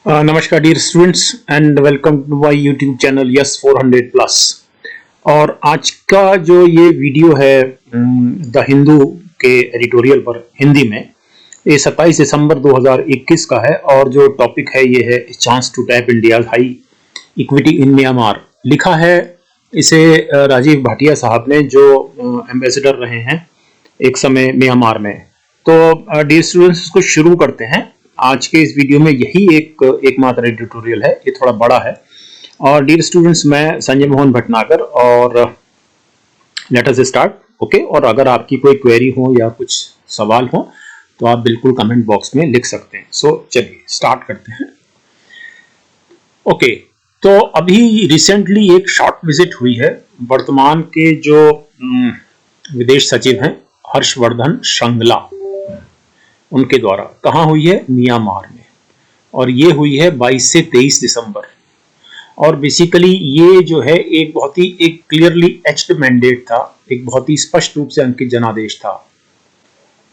नमस्कार dear students and welcome to my YouTube channel yes 400 plus. और आज का जो ये वीडियो है द हिंदू के एडिटोरियल पर हिंदी में, ये 27 दिसंबर 2021 का है और जो टॉपिक है ये है chance to tap India high equity in Myanmar. लिखा है इसे राजीव भाटिया साहब ने, जो एम्बेसडर रहे हैं एक समय म्यांमार में। तो डियर स्टूडेंट्स, इसको शुरू करते हैं। आज के इस वीडियो में यही एकमात्र एडिटोरियल है, ये थोड़ा बड़ा है। और डियर स्टूडेंट्स, मैं संजय मोहन भटनागर और लेट अस स्टार्ट। ओके, और अगर आपकी कोई क्वेरी हो या कुछ सवाल हो तो आप बिल्कुल कमेंट बॉक्स में लिख सकते हैं। सो चलिए स्टार्ट करते हैं। ओके, तो अभी रिसेंटली एक शॉर्ट विजिट हुई है वर्तमान के जो विदेश सचिव हैं हर्षवर्धन श्रृंगला, उनके द्वारा। कहाँ हुई है? म्यांमार में। और ये हुई है 22 से 23 दिसंबर। और बेसिकली ये जो है एक बहुत ही एक क्लियरली एच्ड मैंडेट था, एक बहुत ही स्पष्ट रूप से अंकित जनादेश था।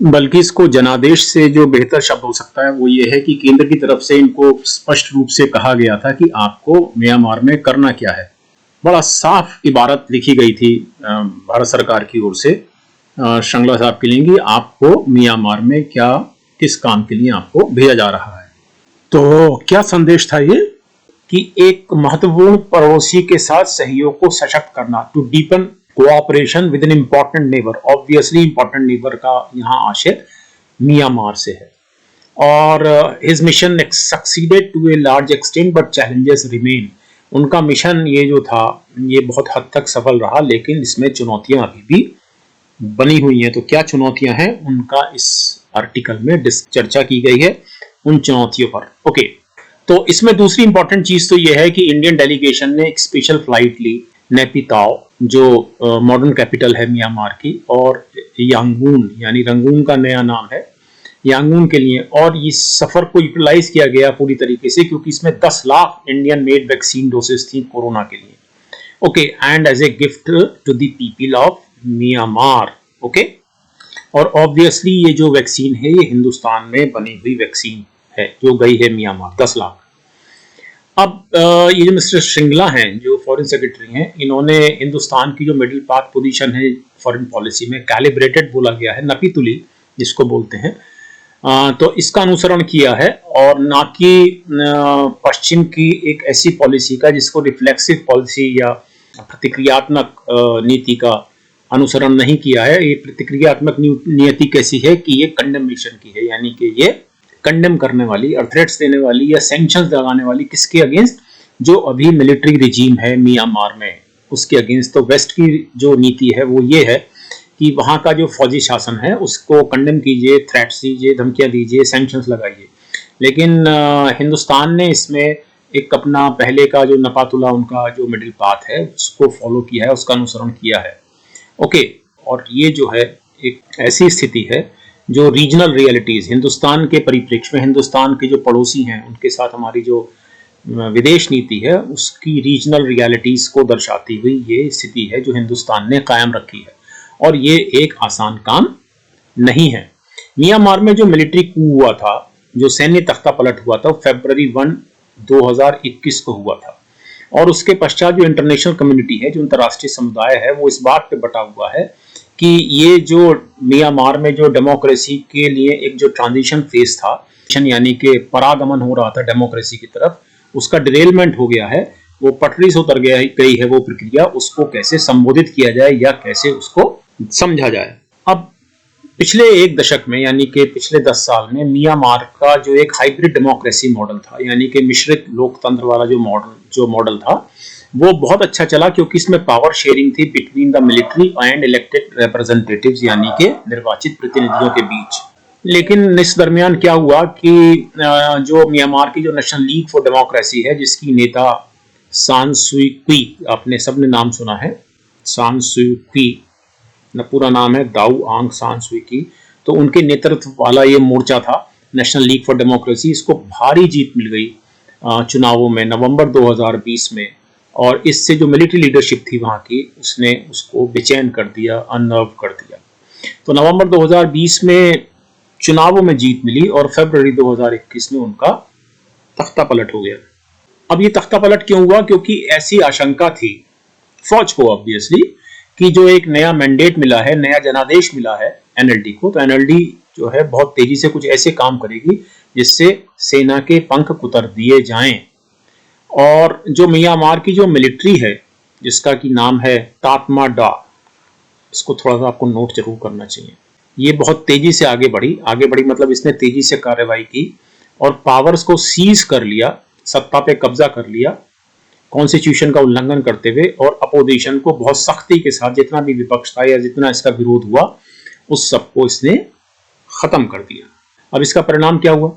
बल्कि इसको जनादेश से जो बेहतर शब्द हो सकता है वो ये है कि केंद्र की तरफ से इनको स्पष्ट रूप से कहा गया था कि आपको म्यांमार में करना क्या है। बड़ा साफ इबारत लिखी गई थी भारत सरकार की ओर से श्रृंगला साहब के लिए कि आपको म्यांमार में क्या, किस काम के लिए आपको भेजा जा रहा है। तो क्या संदेश था ये कि एक महत्वपूर्ण पड़ोसी के साथ सहयोग को सशक्त करना, to deepen cooperation with an important neighbour. Obviously important neighbour का यहाँ आशय म्यांमार से है। और his mission succeeded to a large extent but challenges remain. उनका मिशन ये जो था ये बहुत हद तक सफल रहा, लेकिन इसमें चुनौतियां अभी भी बनी हुई हैं। तो क्या चुनौतियां हैं उनका इस आर्टिकल में चर्चा की गई है, उन चुनौतियों पर। ओके, तो इसमें दूसरी इंपॉर्टेंट चीज तो यह है कि इंडियन डेलीगेशन ने एक स्पेशल फ्लाइट ली नेपिताओ, जो मॉडर्न कैपिटल है म्यांमार की, और यांगून, यानी रंगून का नया नाम है, यांगून के लिए। और इस सफर को यूटिलाइज किया गया पूरी तरीके से, क्योंकि इसमें 10 lakh Indian made vaccine doses थी कोरोना के लिए। Okay, and as a gift to the people of Myanmar. Okay, और ऑब्वियसली ये जो वैक्सीन है ये हिंदुस्तान में बनी हुई वैक्सीन है जो गई है म्यांमार, 10 लाख। अब ये जो मिस्टर श्रृंगला हैं, जो फॉरेन सेक्रेटरी हैं, इन्होंने हिंदुस्तान की जो मिडिल पाथ पोजीशन है फॉरेन पॉलिसी में, कैलिब्रेटेड बोला गया है, नपीतुली जिसको बोलते हैं, तो इसका अनुसरण किया है। और ना कि पश्चिम की एक ऐसी पॉलिसी का जिसको रिफ्लेक्सिव पॉलिसी या प्रतिक्रियात्मक नीति का अनुसरण नहीं किया है। ये प्रतिक्रियात्मक नीति कैसी है कि ये कंडेमनेशन की है, यानी कि ये कंडेम करने वाली और थ्रेट्स देने वाली या सैंक्शंस लगाने वाली, किसके अगेंस्ट? जो अभी मिलिट्री रिजीम है म्यांमार में, उसके अगेंस्ट। तो वेस्ट की जो नीति है वो ये है कि वहाँ का जो फौजी शासन है उसको कंडेम कीजिए, थ्रेट्स दीजिए, धमकियाँ दीजिए, सैंक्शंस लगाइए। लेकिन हिंदुस्तान ने इसमें एक अपना पहले का जो नपातुला उनका जो मिडिल पाथ है उसको फॉलो किया है, उसका अनुसरण किया है। ओके, और ये जो है एक ऐसी स्थिति है जो रीजनल रियलिटीज, हिंदुस्तान के परिप्रेक्ष्य में, हिंदुस्तान के जो पड़ोसी हैं उनके साथ हमारी जो विदेश नीति है उसकी रीजनल रियलिटीज को दर्शाती हुई ये स्थिति है जो हिंदुस्तान ने कायम रखी है। और ये एक आसान काम नहीं है। म्यांमार में जो मिलिट्री कू हुआ था, जो सैन्य तख्ता पलट हुआ था, फरवरी 1, 2021 को हुआ था। और उसके पश्चात जो इंटरनेशनल कम्युनिटी है, जो अंतर्राष्ट्रीय समुदाय है, वो इस बात पे बटा हुआ है कि ये जो म्यांमार में जो डेमोक्रेसी के लिए एक जो ट्रांजिशन फेज था, यानी कि परागमन हो रहा था डेमोक्रेसी की तरफ, उसका डिरेलमेंट हो गया है, वो पटरी से उतर गई है वो प्रक्रिया। उसको कैसे संबोधित किया जाए या कैसे उसको समझा जाए। अब पिछले एक दशक में, यानी कि पिछले 10 साल में, म्यांमार का जो एक हाइब्रिड डेमोक्रेसी मॉडल था, यानी कि मिश्रित लोकतंत्र वाला जो मॉडल था, वो बहुत अच्छा चला, क्योंकि इसमें पावर शेयरिंग थी between the military and elected representatives, यानी कि निर्वाचित प्रतिनिधियों के बीच। लेकिन इस दरमियान क्या हुआ कि जो म्यांमार की जो नेशनल लीग फॉर डेमोक्रेसी है, जिसकी नेता सान सुई क्वी, आपने सबने नाम सुना है, सान सुई क्वी, पूरा नाम है दाऊ आंग सान सुई की, तो उनके नेतृत्व वाला ये मोर्चा था नेशनल लीग फॉर डेमोक्रेसी। इसको भारी जीत मिल गई चुनावों में नवंबर 2020 में। और इससे जो मिलिट्री लीडरशिप थी वहाँ की, उसने उसको बेचैन कर दिया, अनर्व कर दिया। तो नवंबर 2020 में चुनावों में जीत मिली और फरवरी 2021 में उनका तख्ता पलट हो गया। अब ये तख्ता पलट क्यों हुआ? क्योंकि ऐसी आशंका थी फौज को ऑब्वियसली कि जो एक नया मैंडेट मिला है, नया जनादेश मिला है एनएलडी को, तो एनएलडी जो है बहुत तेजी से कुछ ऐसे काम करेगी जिससे सेना के पंख कुतर दिए जाएं। और जो म्यांमार की जो मिलिट्री है जिसका की नाम है तातमाडा, इसको थोड़ा सा आपको नोट जरूर करना चाहिए। ये बहुत तेजी से आगे बढ़ी मतलब इसने तेजी से कार्रवाई की और पावर्स को सीज कर लिया, सत्ता पे कब्जा कर लिया कॉन्स्टिट्यूशन का उल्लंघन करते हुए, और अपोजिशन को बहुत सख्ती के साथ जितना भी विपक्ष था या जितना इसका विरोध हुआ उस सबको इसने खत्म कर दिया। अब इसका परिणाम क्या हुआ?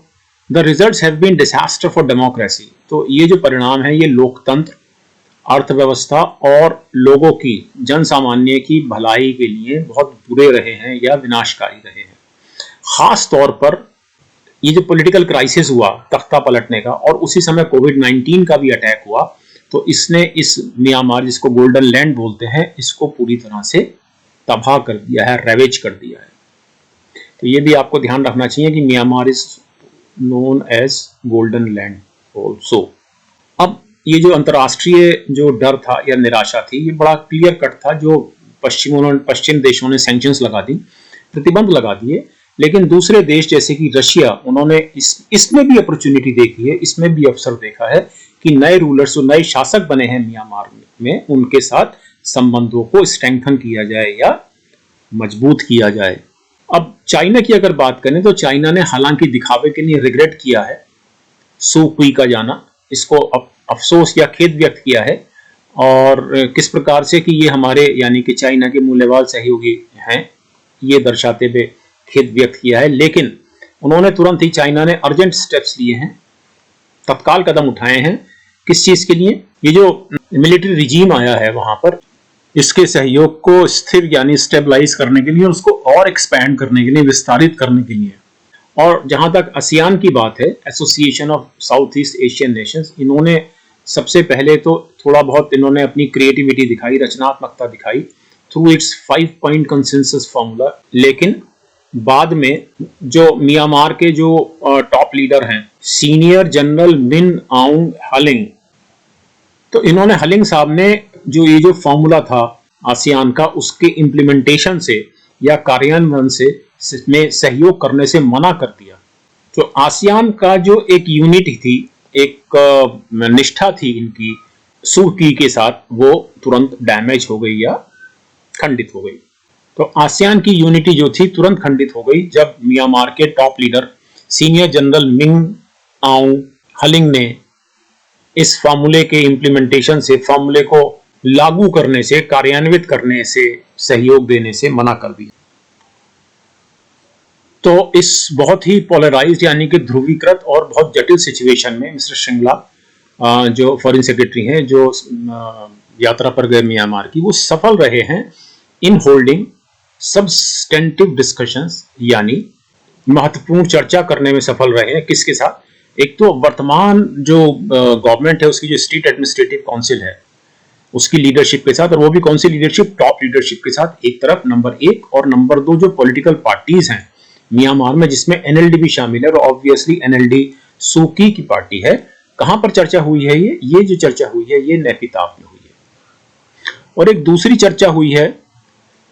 The results have been disaster for democracy. तो ये जो परिणाम है ये लोकतंत्र, अर्थव्यवस्था और लोगों की, जन सामान्य की भलाई के लिए बहुत बुरे रहे हैं या विनाशकारी रहे हैं। खास तौर पर ये जो पॉलिटिकल क्राइसिस हुआ तख्ता पलटने का, और उसी समय कोविड-19 का भी अटैक हुआ, तो इसने इस म्यांमार जिसको गोल्डन लैंड बोलते हैं इसको पूरी तरह से तबाह कर दिया है, रेवेज कर दिया है। तो ये भी आपको ध्यान रखना चाहिए कि Myanmar is known as golden land also. अब ये जो अंतर्राष्ट्रीय जो डर था या निराशा थी ये बड़ा क्लियर कट था। जो पश्चिम देशों ने सैंक्शंस लगा दी, प्रतिबंध लगा दिए, लेकिन दूसरे देश जैसे कि रशिया, उन्होंने इसमें भी अपॉर्चुनिटी देखी है, इसमें भी अवसर देखा है कि नए रूलर्स जो नए शासक बने हैं म्यांमार में उनके साथ संबंधों को स्ट्रेंथन किया जाए या मजबूत किया जाए। अब चाइना की अगर बात करें तो चाइना ने हालांकि दिखावे के लिए रिग्रेट किया है सू क्वी का जाना, इसको अफसोस या खेद व्यक्त किया है, और किस प्रकार से कि ये हमारे यानी कि चाइना के मूल्यवान सहयोगी हैं ये दर्शाते हुए खेद व्यक्त किया है। लेकिन उन्होंने तुरंत ही, चाइना ने अर्जेंट स्टेप्स लिए हैं, तत्काल कदम उठाए हैं। किस चीज के लिए? ये जो मिलिट्री रिजीम आया है वहां पर, इसके सहयोग को स्थिर यानी स्टेबलाइज करने के लिए, उसको और एक्सपैंड करने के लिए, विस्तारित करने के लिए। और जहां तक आसियान की बात है, association of south east Asian Nations, इन्होंने सबसे पहले तो थोड़ा बहुत इन्होंने अपनी क्रिएटिविटी दिखाई, रचनात्मकता दिखाई through it's 5 point consensus formula. लेकिन बाद में जो म्यांमार के जो टॉप लीडर हैं, सीनियर जनरल मिन आउंग हलिंग, तो इन्होंने, हलिंग साहब ने जो ये जो फॉर्मूला था आसियान का, उसके इम्प्लीमेंटेशन से या कार्यान्वयन से में सहयोग करने से मना कर दिया। तो आसियान का जो एक यूनिटी थी, एक निष्ठा थी इनकी सू की के साथ, वो तुरंत डैमेज हो गई या खंडित हो गई। तो आसियान की यूनिटी जो थी तुरंत खंडित हो गई जब म्यांमार के top leader senior general Min Aung Hlaing ने इस फार्मूले के इम्प्लीमेंटेशन से, फार्मूले को लागू करने से, कार्यान्वित करने से, सहयोग देने से मना कर दिया। तो इस बहुत ही पोलराइज्ड यानी कि ध्रुवीकृत और बहुत जटिल सिचुएशन में मिस्टर श्रृंगला जो फॉरेन सेक्रेटरी हैं, जो यात्रा पर गए म्यांमार की, वो सफल रहे हैं इन होल्डिंग सब्सटेंटिव डिस्कशंस, यानी महत्वपूर्ण चर्चा करने में सफल रहे हैं। किसके साथ? एक तो वर्तमान जो गवर्नमेंट है उसकी जो स्टेट एडमिनिस्ट्रेटिव काउंसिल है उसकी लीडरशिप के साथ, और वो भी कौन सी लीडरशिप? टॉप लीडरशिप के साथ एक तरफ, नंबर 1, और नंबर 2 जो पॉलिटिकल पार्टीज हैं म्यांमार में, जिसमें एनएलडी भी शामिल है, और ऑब्वियसली एनएलडी सू की पार्टी है। कहां पर चर्चा हुई है? ये जो चर्चा हुई है ये नैपीताप में हुई है। और एक दूसरी चर्चा हुई है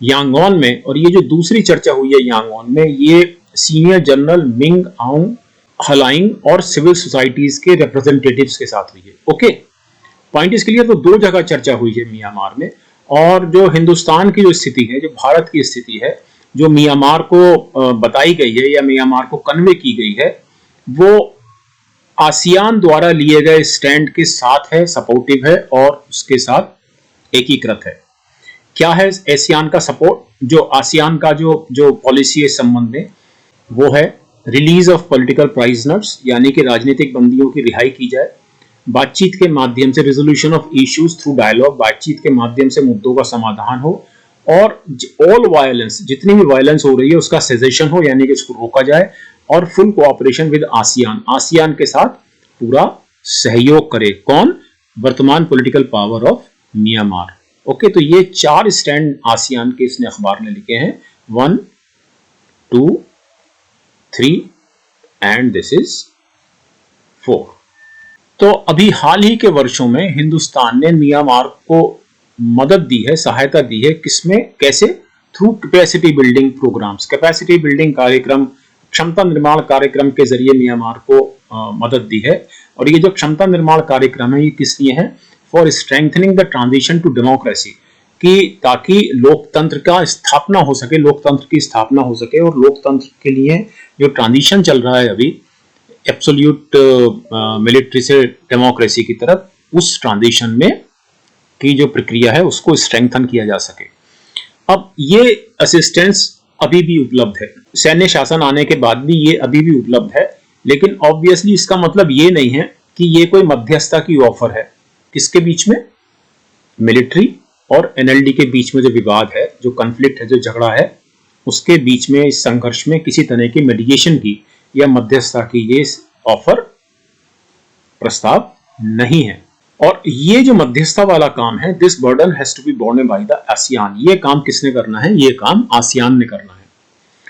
यांगोन में, और ये जो दूसरी चर्चा हुई है यांगोन में, ये सीनियर जनरल मिंग आउंग हलाइंग और सिविल सोसाइटीज के रिप्रेजेंटेटिव्स के साथ हुई है। ओके, पॉइंट इसके लिए तो 2 जगह चर्चा हुई है म्यांमार में। और जो हिंदुस्तान की जो स्थिति है, जो भारत की स्थिति है, जो म्यांमार को बताई गई है या म्यांमार को कन्वे की गई है, वो आसियान द्वारा लिए गए स्टैंड के साथ है, सपोर्टिव है और उसके साथ एकीकृत है। क्या है आसियान का सपोर्ट? जो आसियान का जो पॉलिसी है इस संबंध में, वो है रिलीज ऑफ पॉलिटिकल प्राइजनर्स, यानी कि राजनीतिक बंदियों की रिहाई की जाए, बातचीत के माध्यम से resolution of issues through dialogue, बातचीत के माध्यम से मुद्दों का समाधान हो, और ऑल वायलेंस, जितनी भी वायलेंस हो रही है उसका सेजेशन हो, यानी कि इसको रोका जाए, और full cooperation with ASEAN, ASEAN के साथ पूरा सहयोग करे। कौन? वर्तमान political power of Myanmar. Okay, तो ये 4 स्टैंड आसियान के इसने अखबार ने लिखे हैं, 1, 2, 3 एंड दिस इज 4। तो अभी हाल ही के वर्षों में हिंदुस्तान ने म्यांमार को मदद दी है, सहायता दी है, किसमें, कैसे? Through capacity building programs, capacity building कार्यक्रम, क्षमता निर्माण कार्यक्रम के जरिए म्यांमार को मदद दी है। और ये जो क्षमता निर्माण कार्यक्रम है ये किस लिए है? For strengthening the transition to democracy, कि ताकि लोकतंत्र का स्थापना हो सके, लोकतंत्र की स्थापना हो सके, और लोकतंत्र के लिए जो ट्रांजिशन चल रहा है अभी एब्सोल्यूट मिलिट्री से डेमोक्रेसी की तरफ, उस ट्रांजिशन में की जो प्रक्रिया है उसको स्ट्रेंथन किया जा सके। अब ये असिस्टेंस अभी भी उपलब्ध है, सैन्य शासन आने के बाद भी ये अभी भी उपलब्ध है, लेकिन ऑब्वियसली इसका मतलब ये नहीं है कि ये कोई मध्यस्थता की ऑफर है। किसके बीच में? मिलिट्री और एनएलडी के बीच में जो विवाद है, जो कॉन्फ्लिक्ट है, जो झगड़ा है, उसके बीच में, इस संघर्ष में किसी तरह की मेडिएशन की या मध्यस्थता की ये ऑफर, प्रस्ताव नहीं है। और ये जो मध्यस्थता वाला काम है, this burden has to be borne by the ASEAN, ये काम किसने करना है? ये काम आसियान ने करना है।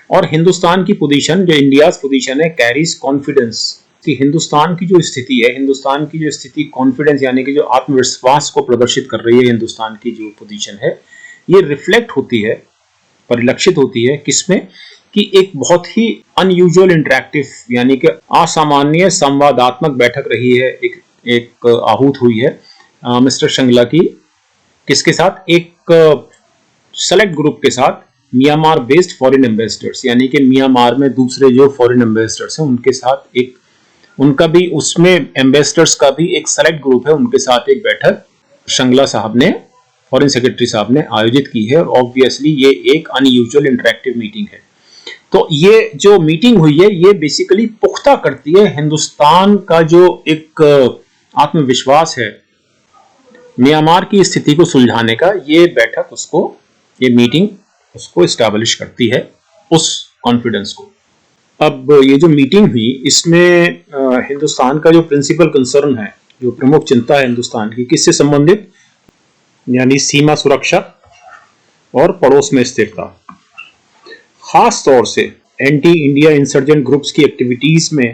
और हिंदुस्तान की पोजीशन, जो इंडिया पोजीशन है, कैरीज कॉन्फिडेंस, कि हिंदुस्तान की जो स्थिति है, हिंदुस्तान की जो स्थिति कॉन्फिडेंस यानी कि जो आत्मविश्वास को प्रदर्शित कर रही है, हिंदुस्तान की जो पोजीशन है, ये रिफ्लेक्ट होती है, परिलक्षित होती है किसमें? कि एक बहुत ही अनयूजुअल इंटरेक्टिव यानी कि असामान्य संवादात्मक बैठक रही है, एक आहूत हुई है मिस्टर श्रृंगला की, किसके साथ? एक सेलेक्ट ग्रुप के साथ, म्यांमार बेस्ड फॉरेन एम्बेसडर्स, यानी कि म्यांमार में दूसरे जो फॉरेन एम्बेसडर्स हैं उनके साथ एक, उनका भी उसमें एम्बेसडर्स का भी एक सेलेक्ट ग्रुप है, उनके साथ एक बैठक श्रृंगला साहब ने, फॉरेन सेक्रेटरी साहब ने आयोजित की है। और ऑब्वियसली ये एक अनयूजुअल इंटरेक्टिव मीटिंग है। तो ये जो मीटिंग हुई है ये बेसिकली पुख्ता करती है हिंदुस्तान का जो एक आत्मविश्वास है म्यांमार की स्थिति को सुलझाने का। ये बैठक उसको, ये मीटिंग उसको एस्टैब्लिश करती है, उस कॉन्फिडेंस को। अब ये जो मीटिंग हुई इसमें हिंदुस्तान का जो प्रिंसिपल कंसर्न है, जो प्रमुख चिंता है हिंदुस्तान की, किससे संबंधित? यानी सीमा सुरक्षा और पड़ोस में स्थिरता। खास तौर से एंटी इंडिया इंसर्जेंट ग्रुप्स की एक्टिविटीज में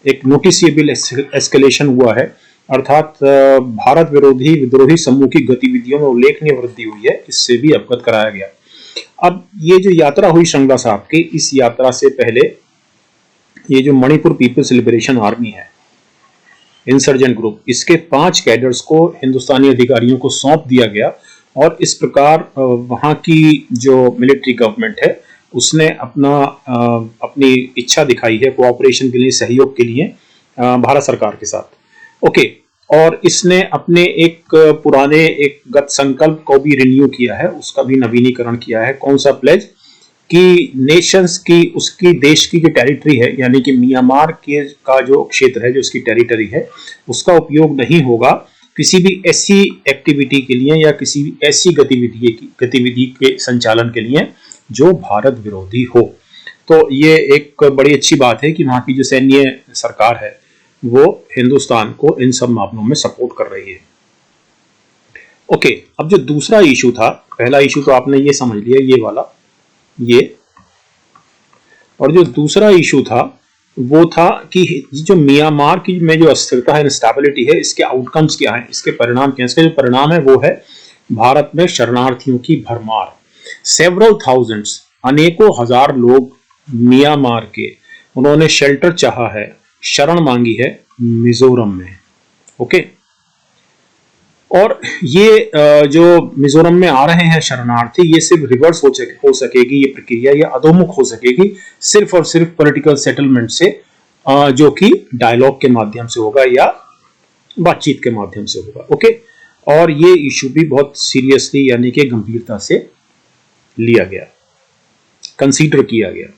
एक नोटिसेबल एस्केलेशन हुआ है, अर्थात भारत विरोधी विद्रोही समूह की गतिविधियों में उल्लेखनीय वृद्धि हुई है, इससे भी अवगत कराया गया। अब ये जो यात्रा हुई श्रृंगला साहब की, इस यात्रा से पहले ये जो मणिपुर पीपल्स लिबरेशन आर्मी है, इंसर्जेंट ग्रुप, इसके 5 कैडर्स को हिंदुस्तानी अधिकारियों को सौंप दिया गया। और इस प्रकार वहां की जो मिलिट्री गवर्नमेंट है उसने अपनी इच्छा दिखाई है कोऑपरेशन के लिए, सहयोग के लिए भारत सरकार के साथ। ओके, और इसने अपने एक पुराने एक गत संकल्प को भी रिन्यू किया है, उसका भी नवीनीकरण किया है। कौन सा प्लेज? कि नेशंस की, उसकी देश की जो टेरिटरी है, यानी कि म्यांमार के का जो क्षेत्र है, जो उसकी टेरिटरी है, उसका उपयोग नहीं होगा किसी भी ऐसी एक्टिविटी के लिए या किसी भी ऐसी गतिविधि के संचालन के लिए जो भारत विरोधी हो। तो ये एक बड़ी अच्छी बात है कि वहां की जो सैन्य सरकार है वो हिंदुस्तान को इन सब मामलों में सपोर्ट कर रही है। ओके, अब जो दूसरा इशू था, पहला इशू तो आपने ये समझ लिया, ये वाला, ये, और जो दूसरा इशू था वो था कि जो म्यांमार की में जो अस्थिरता है, इंस्टेबिलिटी है, इसके आउटकम्स क्या हैं, इसके परिणाम क्या हैं? इसके जो परिणाम है वो है भारत में शरणार्थियों की भरमार। सेवरल थाउजेंड्स, अनेकों हजार लोग म्यांमार के, उन्होंने शेल्टर चाहा है, शरण मांगी है मिजोरम में। ओके, और ये जो मिजोरम में आ रहे हैं शरणार्थी, ये सिर्फ रिवर्स हो सकेगी ये प्रक्रिया, या अधोमुख हो सकेगी सिर्फ और सिर्फ पॉलिटिकल सेटलमेंट से, जो कि डायलॉग के माध्यम से होगा या बातचीत के माध्यम से होगा। ओके, और ये इशू भी बहुत सीरियसली यानी कि गंभीरता से लिया गया, कंसीडर किया गया।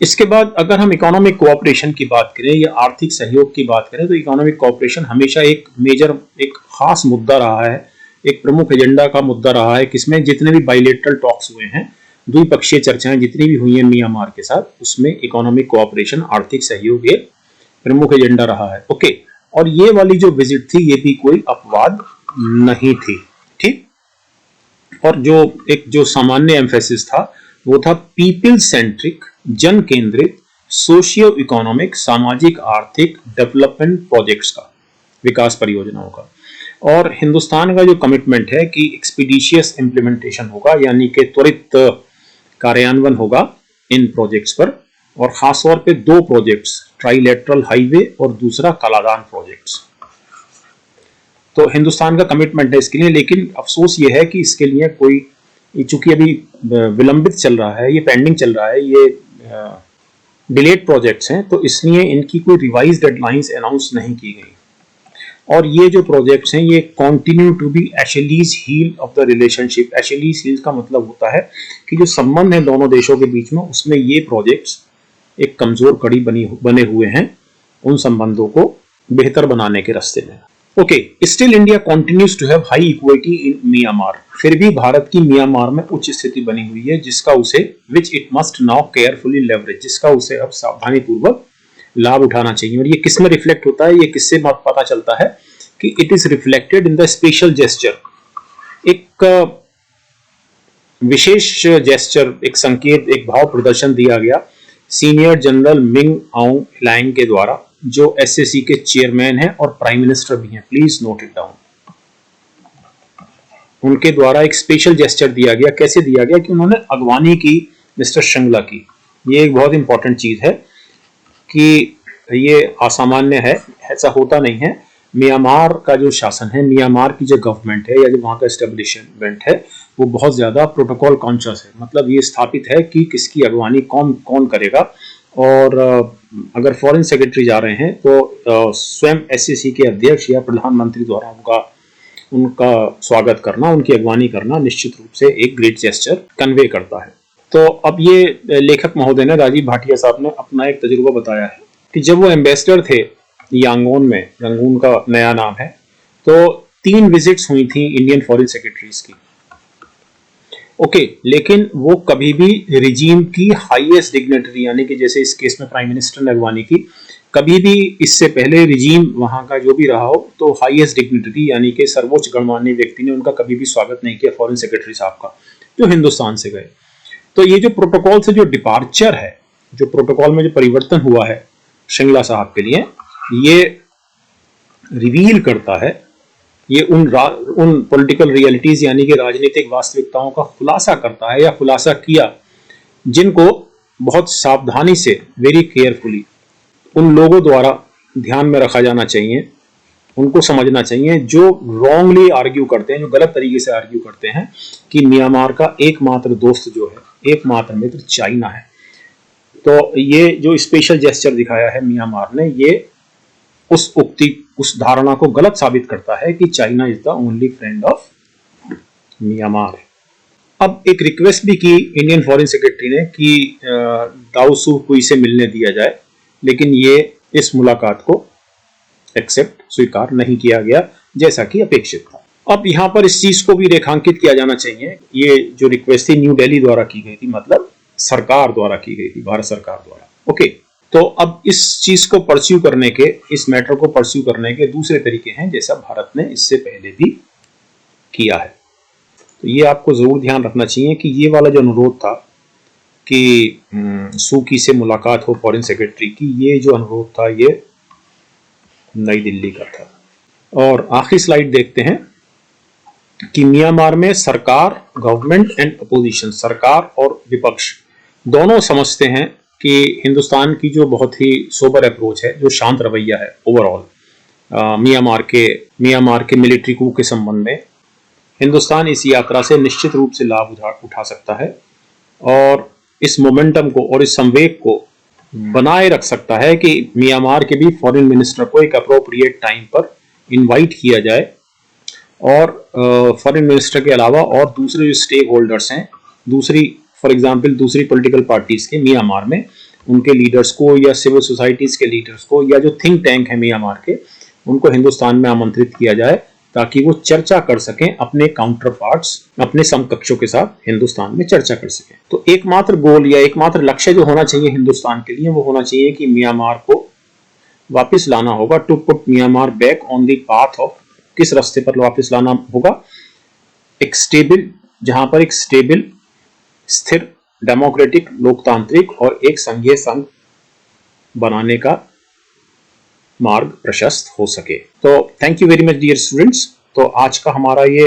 इसके बाद अगर हम इकोनॉमिक कोऑपरेशन की बात करें या आर्थिक सहयोग की बात करें, तो इकोनॉमिक कोऑपरेशन हमेशा एक मेजर, एक खास मुद्दा रहा है, एक प्रमुख एजेंडा का मुद्दा रहा है, किसमें जितने भी बाइलेटरल टॉक्स हुए हैं, द्विपक्षीय चर्चाएं जितनी भी हुई हैं म्यांमार के साथ, उसमें इकोनॉमिक कोऑपरेशन, आर्थिक सहयोग एक प्रमुख एजेंडा रहा है। ओके, और ये वाली जो विजिट थी ये भी कोई अपवाद नहीं थी। ठीक, और जो सामान्य एम्फेसिस था वो था पीपल सेंट्रिक, जन केंद्रित, सोशियो इकोनॉमिक, सामाजिक आर्थिक डेवलपमेंट प्रोजेक्ट्स का। विकास परियोजनाओं का। और हिंदुस्तान का जो कमिटमेंट है कि एक्सपीडिशियस इम्प्लीमेंटेशन होगा, यानी कि त्वरित कार्यान्वयन होगा इन प्रोजेक्ट्स पर, और खासतौर पे 2 प्रोजेक्ट्स, ट्राइलेटरल हाईवे और दूसरा कालादान प्रोजेक्ट्स। तो हिंदुस्तान का कमिटमेंट है इसके लिए, लेकिन अफसोस ये है कि इसके लिए कोई, चूंकि अभी विलंबित चल रहा है, ये पेंडिंग चल रहा है, ये डिलेड प्रोजेक्ट्स हैं, तो इसलिए इनकी कोई रिवाइज डेडलाइंस अनाउंस नहीं की गई। और ये जो प्रोजेक्ट्स हैं ये continue to be Achilles heel of the relationship. Achilles heel का मतलब होता है कि जो संबंध है दोनों देशों के बीच में, उसमें ये प्रोजेक्ट्स एक कमजोर कड़ी बने हुए हैं उन संबंधों को बेहतर बनाने के रास्ते में। Okay, still India continues to have high equity in Myanmar. फिर भी भारत की म्यांमार में उच्च स्थिति बनी हुई है, जिसका उसे which it must now carefully leverage, जिसका उसे अब सावधानी पूर्वक लाभ उठाना चाहिए। और ये किस में रिफ्लेक्ट होता है, ये किससे पता चलता है कि it is reflected in the special gesture. एक विशेष जेस्चर, एक संकेत, एक भाव प्रदर्शन दिया गया सीनियर जनरल मिंग आउंग ह्लाइंग के द्वारा, जो एसएससी के चेयरमैन हैं और प्राइम मिनिस्टर भी हैं। Please note it down. उनके द्वारा एक स्पेशल जेस्चर दिया गया। कैसे दिया गया? कि उन्होंने अगवानी की मिस्टर श्रृंगला की। ये एक बहुत इंपॉर्टेंट चीज है कि ये असामान्य है, ऐसा होता नहीं है। म्यांमार का जो शासन है, म्यांमार की जो गवर्नमेंट है या जो वहाँ का एस्टेब्लिशमेंट है, वो बहुत ज्यादा प्रोटोकॉल कॉन्शियस है। मतलब ये स्थापित है कि किसकी अगवानी कौन कौन करेगा। और अगर फॉरेन सेक्रेटरी जा रहे हैं तो स्वयं एससीसी के अध्यक्ष या प्रधानमंत्री द्वारा उनका स्वागत करना, उनकी अगवानी करना निश्चित रूप से एक ग्रेट जेस्चर कन्वे करता है। तो अब ये लेखक महोदय ने, राजीव भाटिया साहब ने अपना एक तजुर्बा बताया है कि जब वो एम्बेसडर थे यांगोन में, रंगून का नया नाम है, तो 3 विजिट्स हुई थी इंडियन फॉरेन सेक्रेटरीज की। ओके, लेकिन वो कभी भी रिजीम की हाईएस्ट डिग्नेटरी, यानी कि जैसे इस केस में प्राइम मिनिस्टर ने अगवानी की, कभी भी इससे पहले रिजीम वहां का जो भी रहा हो, तो हाईएस्ट डिग्नेटरी यानी कि सर्वोच्च गणमान्य व्यक्ति ने उनका कभी भी स्वागत नहीं किया फॉरेन सेक्रेटरी साहब का, जो हिंदुस्तान से गए। तो ये जो प्रोटोकॉल से जो डिपार्चर है, जो प्रोटोकॉल में जो परिवर्तन हुआ है श्रृंगला साहब के लिए, ये रिवील करता है, ये उन पॉलिटिकल रियलिटीज यानी कि राजनीतिक वास्तविकताओं का खुलासा करता है या खुलासा किया, जिनको बहुत सावधानी से, वेरी केयरफुली उन लोगों द्वारा ध्यान में रखा जाना चाहिए, उनको समझना चाहिए जो रॉन्गली आर्ग्यू करते हैं, जो गलत तरीके से आर्ग्यू करते हैं कि म्यांमार का एकमात्र दोस्त जो है, एकमात्र मित्र चाइना है। तो ये जो स्पेशल जेस्चर दिखाया है म्यांमार ने, ये उस उक्ति, उस धारणा को गलत साबित करता है कि China is the only friend of Myanmar. अब एक रिक्वेस्ट भी की इंडियन फॉरेन सेक्रेटरी ने कि दाऊ सू हुई से मिलने दिया जाए, लेकिन ये इस मुलाकात को एक्सेप्ट, स्वीकार नहीं किया गया जैसा कि अपेक्षित था। अब यहाँ पर इस चीज को भी रेखांकित किया जाना चाहिए, ये जो रिक्वेस्ट थी न्यू दिल्ली द्वारा की गई थी, मतलब सरकार द्वारा की गई थी, भारत सरकार द्वारा। ओके, तो अब इस चीज को परस्यू करने के, इस मैटर को परस्यू करने के दूसरे तरीके हैं, जैसा भारत ने इससे पहले भी किया है। तो ये आपको जरूर ध्यान रखना चाहिए कि ये वाला जो अनुरोध था कि सूकी से मुलाकात हो फॉरेन सेक्रेटरी की, ये जो अनुरोध था ये नई दिल्ली का था। और आखिरी स्लाइड देखते हैं कि म्यांमार में सरकार, गवर्नमेंट एंड अपोजिशन, सरकार और विपक्ष दोनों समझते हैं कि हिंदुस्तान की जो बहुत ही सोबर अप्रोच है, जो शांत रवैया है ओवरऑल म्यांमार के मिलिट्री कू के संबंध में, हिंदुस्तान इस यात्रा से निश्चित रूप से लाभ उठा सकता है और इस मोमेंटम को और इस संवेग को बनाए रख सकता है कि म्यांमार के भी फॉरेन मिनिस्टर को एक अप्रोप्रिएट टाइम पर इनवाइट किया जाए और फॉरेन मिनिस्टर के अलावा और दूसरे जो स्टेक होल्डर्स हैं, दूसरी फॉर एग्जांपल दूसरी पॉलिटिकल पार्टीज के म्यांमार में, उनके लीडर्स को या सिविल सोसाइटीज के लीडर्स को या जो थिंक टैंक है म्यांमार के, उनको हिंदुस्तान में आमंत्रित किया जाए ताकि वो चर्चा कर सकें अपने काउंटर पार्ट्स, अपने समकक्षों के साथ हिंदुस्तान में चर्चा कर सकें। तो एकमात्र गोल या एकमात्र लक्ष्य जो होना चाहिए हिंदुस्तान के लिए, वो होना चाहिए कि म्यांमार को वापस लाना होगा, to put Myanmar back on the path of, किस रास्ते पर वापस लाना होगा, एक स्टेबल, जहां पर एक स्टेबल, स्थिर, डेमोक्रेटिक, लोकतांत्रिक और एक संघीय संघ बनाने का मार्ग प्रशस्त हो सके। तो thank you very much dear students. तो आज का हमारा ये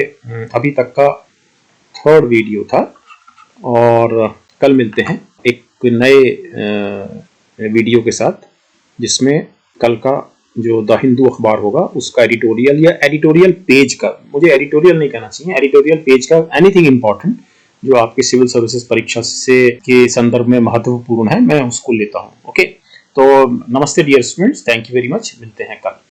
अभी तक का 3rd वीडियो था और कल मिलते हैं एक नए वीडियो के साथ, जिसमें कल का जो द हिंदू अखबार होगा उसका एडिटोरियल या एडिटोरियल पेज का, मुझे एडिटोरियल नहीं कहना चाहिए, एडिटोरियल पेज का एनीथिंग इंपॉर्टेंट जो आपके सिविल सर्विसेज परीक्षा से के संदर्भ में महत्वपूर्ण है, मैं उसको लेता हूँ। ओके, तो नमस्ते dear students, thank you very much, मिलते हैं कल।